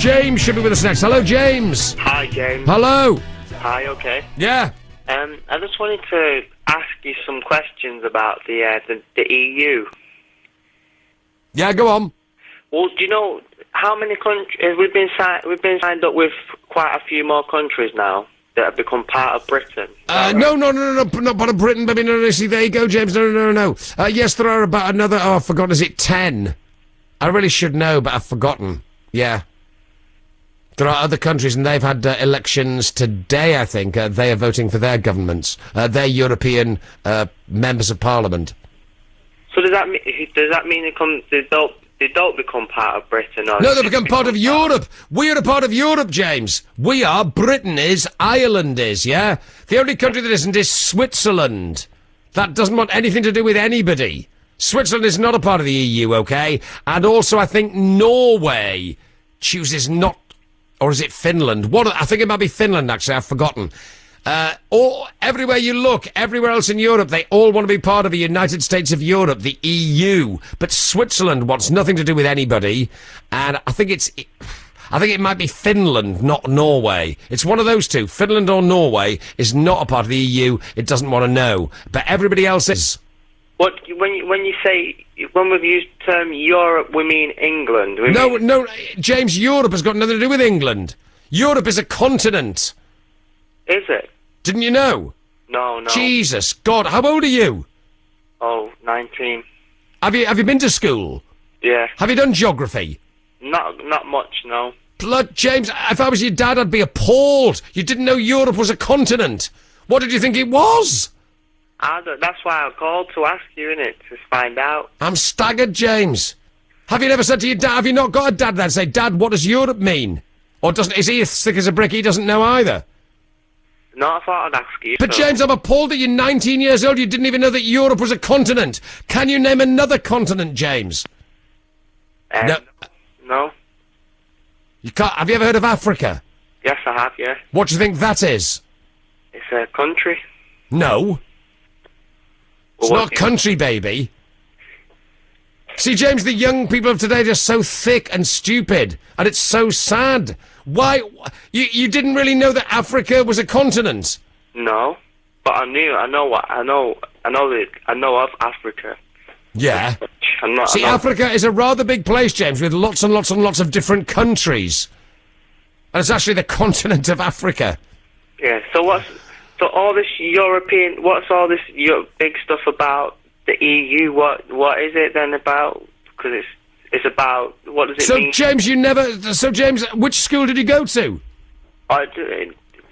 James should be with us next. Hello, James. Hi, James. Hello. Hi, okay. Yeah. I just wanted to ask you some questions about the EU. Yeah, go on. Well, do you know how many countries we've been signed up with? Quite a few more countries now that have become part of Britain. No, not part of Britain, baby. No, see, there you go, James. No. Yes, there are about another. Oh, I've forgotten. Is it 10? I really should know, but I've forgotten. Yeah. There are other countries, and they've had elections today, I think. They are voting for their governments. Their European members of Parliament. So does that mean they don't become part of Britain? Or No, they become part of Europe. We are a part of Europe, James. We are. Britain is. Ireland is, yeah? The only country that isn't is Switzerland. That doesn't want anything to do with anybody. Switzerland is not a part of the EU, okay? And also, I think Norway chooses not... Or is it Finland? I think it might be Finland, actually. I've forgotten. Or everywhere you look, everywhere else in Europe, they all want to be part of the United States of Europe, the EU. But Switzerland wants nothing to do with anybody. And I think it might be Finland, not Norway. It's one of those two. Finland or Norway is not a part of the EU. It doesn't want to know. But everybody else is. What when we've used the term Europe, we mean England. No, James, Europe has got nothing to do with England. Europe is a continent. Is it? Didn't you know? No. Jesus, God, how old are you? Oh, 19. Have you been to school? Yeah. Have you done geography? Not much, no. Blood, James, if I was your dad, I'd be appalled. You didn't know Europe was a continent. What did you think it was? That's why I called to ask you, innit, to find out. I'm staggered, James. Have you never said to your dad, have you not got a dad that say, Dad, what does Europe mean? Or is he as thick as a brick, he doesn't know either? No, I thought I'd ask you. But James, I'm appalled that you're 19 years old, you didn't even know that Europe was a continent. Can you name another continent, James? No. You can't. Have you ever heard of Africa? Yes, I have, yeah. What do you think that is? It's a country. No. It's not a country, baby. See, James, the young people of today are just so thick and stupid, and it's so sad. Why? You didn't really know that Africa was a continent? No, but I know of Africa. Yeah. Africa is a rather big place, James, with lots and lots and lots of different countries. And it's actually the continent of Africa. Yeah, what's all this big stuff about the EU? What is it then about? Because it's about, what does it mean? James, which school did you go to?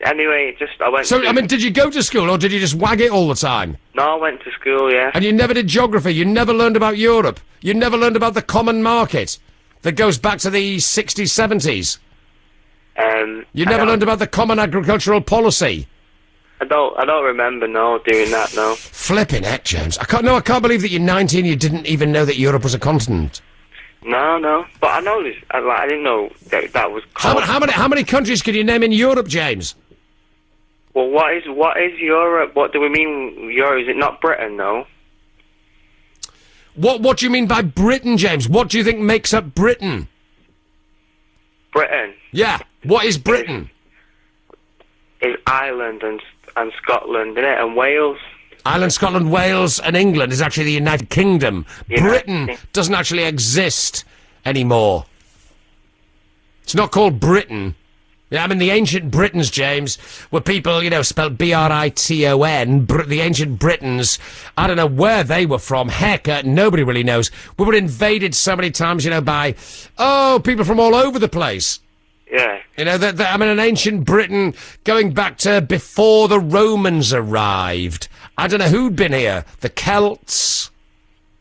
Anyway, I went did you go to school, or did you just wag it all the time? No, I went to school, yeah. And you never did geography? You never learned about Europe? You never learned about the common market that goes back to the 60s, 70s? You never learned about the common agricultural policy? I don't remember, doing that, no. Flipping heck, James. I can't believe that you're 19 you didn't even know that Europe was a continent. No. But I know this. I didn't know that was called. How many countries can you name in Europe, James? Well, what is Europe? What do we mean Europe? Is it not Britain, though? What do you mean by Britain, James? What do you think makes up Britain? Britain? Yeah. What is Britain? It's Ireland and Scotland, isn't it? And Wales. Ireland, Scotland, Wales, and England is actually the United Kingdom. Britain doesn't actually exist anymore. It's not called Britain. Yeah, I mean, the ancient Britons, James, were people, spelled B-R-I-T-O-N. The ancient Britons, I don't know where they were from. Heck, nobody really knows. We were invaded so many times, by, people from all over the place. Yeah. An ancient Britain going back to before the Romans arrived. I don't know who'd been here. The Celts,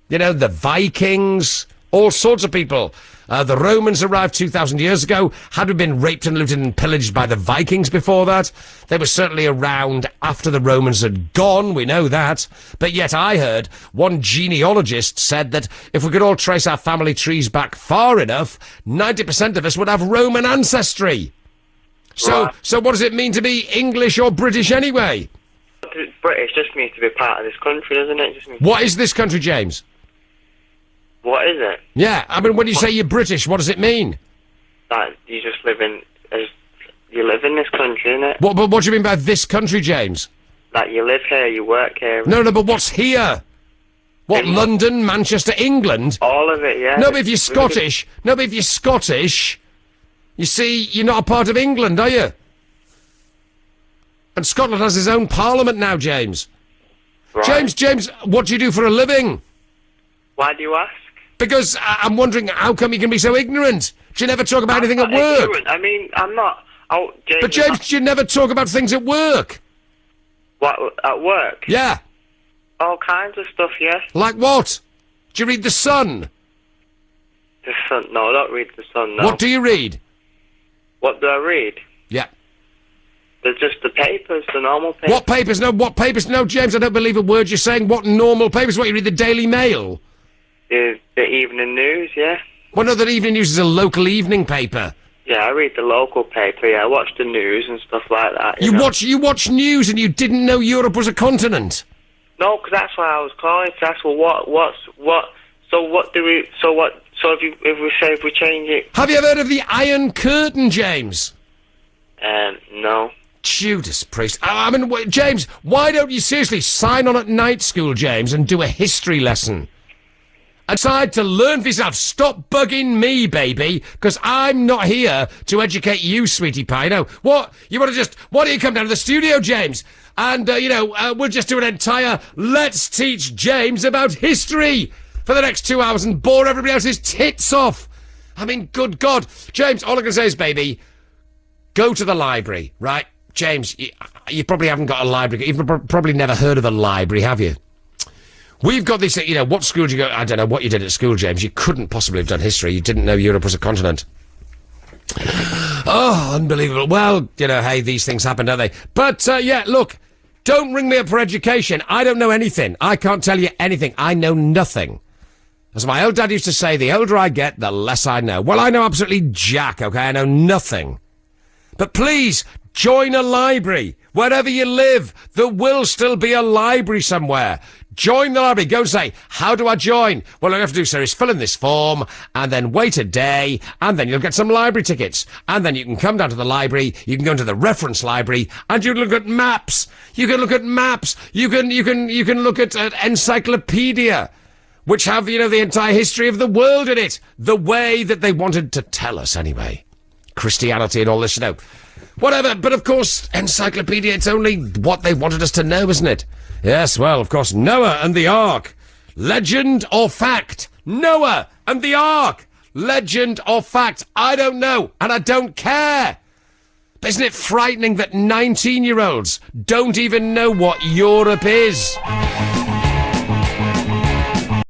the Vikings, all sorts of people. The Romans arrived 2,000 years ago. Had we been raped and looted and pillaged by the Vikings before that? They were certainly around after the Romans had gone, we know that. But yet I heard one genealogist said that if we could all trace our family trees back far enough, 90% of us would have Roman ancestry. So what does it mean to be English or British anyway? British just means to be part of this country, doesn't it? What is this country, James? What is it? Yeah, when you say you're British, what does it mean? that you just live in, you live in this country, innit? What do you mean by this country, James? That you live here, you work here. No, but what's here? What, London, Manchester, England? All of it, yeah. No, but if you're Scottish, you see, you're not a part of England, are you? And Scotland has its own parliament now, James. Right. James, what do you do for a living? Why do you ask? Because I'm wondering, how come you can be so ignorant? Do you never talk about anything at work? Ignorant. I mean, I'm not... Oh, James, but James, do you never talk about things at work? What, at work? Yeah. All kinds of stuff, yeah. Like what? Do you read The Sun? The Sun? No, I don't read The Sun, no. What do you read? What do I read? Yeah. There's just the papers, the normal papers. What papers? What papers? No, James, I don't believe a word you're saying. What normal papers? What, you read the Daily Mail? The evening news, yeah. Well, no, the evening news is a local evening paper. Yeah, I read the local paper, yeah. I watch the news and stuff like that. You watch news and you didn't know Europe was a continent? No, because that's why I was calling to ask, well, if we change it... Have you ever heard of the Iron Curtain, James? No. Judas Priest. I mean, James, why don't you seriously sign on at night school, James, and do a history lesson? Decide to learn for yourself. Stop bugging me, baby, because I'm not here to educate you, sweetie pie. No, what? You want to just... Why don't you come down to the studio, James? And, we'll just do an entire Let's Teach James About History for the next 2 hours and bore everybody else's tits off. I mean, good God. James, all I can say is, baby, go to the library, right? James, you probably haven't got a library. You've probably never heard of a library, have you? We've got this, what school did you go... I don't know what you did at school, James. You couldn't possibly have done history. You didn't know Europe was a continent. Oh, unbelievable. Well, hey, these things happen, don't they? But, look, don't ring me up for education. I don't know anything. I can't tell you anything. I know nothing. As my old dad used to say, the older I get, the less I know. Well, I know absolutely jack, okay? I know nothing. But please, join a library. Wherever you live, there will still be a library somewhere. Join the library. Go and say, how do I join? Well, all you have to do, sir, is fill in this form and then wait a day and then you'll get some library tickets. And then you can come down to the library, you can go into the reference library and you can look at maps. You can look at maps. You can look at encyclopedia, which have, the entire history of the world in it. The way that they wanted to tell us anyway. Christianity and all this, Whatever, but of course, encyclopedia, it's only what they wanted us to know, isn't it? Yes, well, of course, Noah and the Ark. Legend or fact? Noah and the Ark. Legend or fact? I don't know, and I don't care. But isn't it frightening that 19-year-olds don't even know what Europe is?